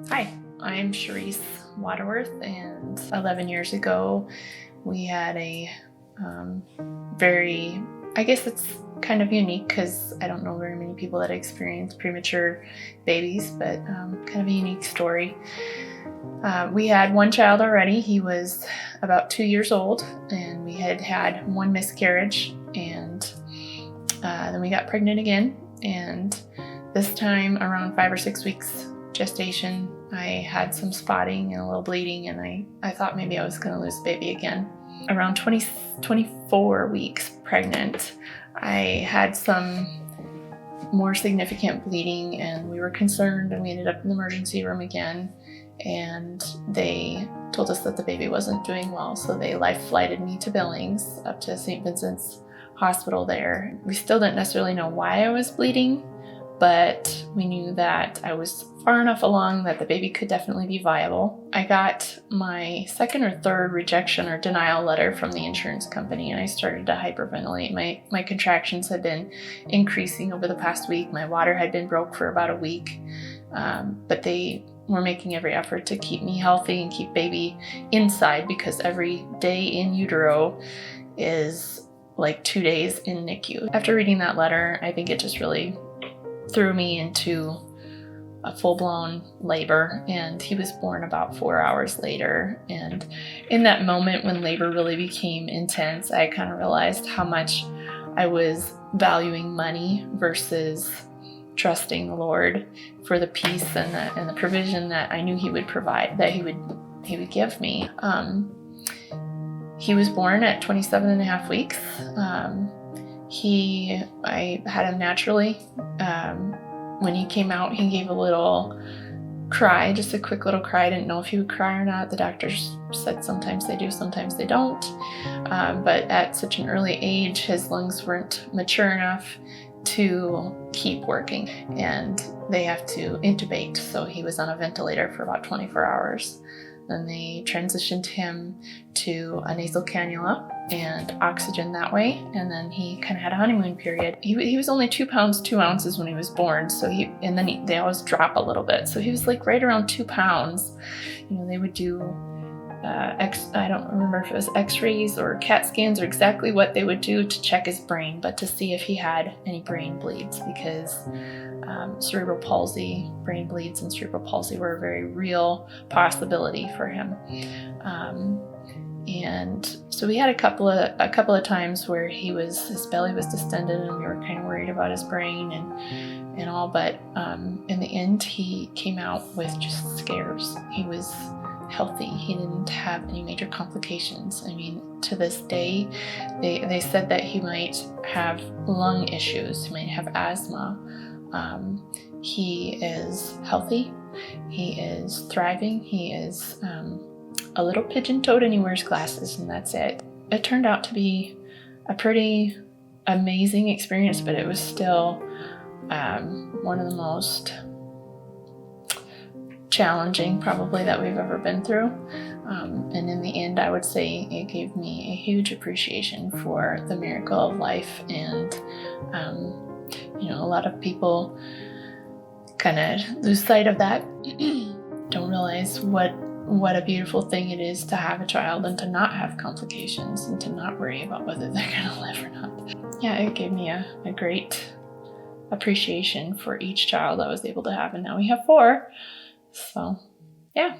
Hi, I'm Charisse Waterworth, and 11 years ago we had a very, I guess it's kind of unique because I don't know very many people that experience premature babies, but kind of a unique story. We had one child already. He was about 2 years old, and we had had one miscarriage, and then we got pregnant again, and this time around 5 or 6 weeks gestation, I had some spotting and a little bleeding, and I thought maybe I was going to lose the baby again. Around 24 weeks pregnant, I had some more significant bleeding, and we were concerned, and we ended up in the emergency room again, and they told us that the baby wasn't doing well, so they life flighted me to Billings up to St. Vincent's Hospital there. We still didn't necessarily know why I was bleeding, but we knew that I was far enough along that the baby could definitely be viable. I got my second or third rejection or denial letter from the insurance company, and I started to hyperventilate. My contractions had been increasing over the past week. My water had been broke for about a week, but they were making every effort to keep me healthy and keep baby inside, because every day in utero is like 2 days in NICU. After reading that letter, I think it just really threw me into a full-blown labor, and he was born about 4 hours later. And in that moment when labor really became intense, I kind of realized how much I was valuing money versus trusting the Lord for the peace and the provision that I knew he would provide, that he would give me. He was born at 27 and a half weeks. I had him naturally. When he came out, he gave a little cry, just a quick little cry. I didn't know if he would cry or not. The doctors said sometimes they do, sometimes they don't. But at such an early age, his lungs weren't mature enough to keep working, and they have to intubate. So he was on a ventilator for about 24 hours. Then they transitioned him to a nasal cannula and oxygen that way, and then he kind of had a honeymoon period. He was only 2 pounds 2 ounces when he was born, so they always drop a little bit, so he was like right around 2 pounds. They would do I don't remember if it was x-rays or CAT scans or exactly what they would do to check his brain, but to see if he had any brain bleeds, because cerebral palsy, brain bleeds and cerebral palsy were a very real possibility for him. And so we had a couple of times where his belly was distended, and we were kind of worried about his brain and all, but in the end he came out with just scares. He was healthy. He didn't have any major complications. I mean, to this day, they said that he might have lung issues, he might have asthma. He is healthy. He is thriving. He is a little pigeon-toed, and he wears glasses, and that's it. It turned out to be a pretty amazing experience, but it was still one of the most challenging probably that we've ever been through. And in the end, I would say it gave me a huge appreciation for the miracle of life. And a lot of people kind of lose sight of that. Don't realize what a beautiful thing it is to have a child and to not have complications and to not worry about whether they're gonna live or not. Yeah, it gave me a great appreciation for each child I was able to have, and now we have 4. So, yeah.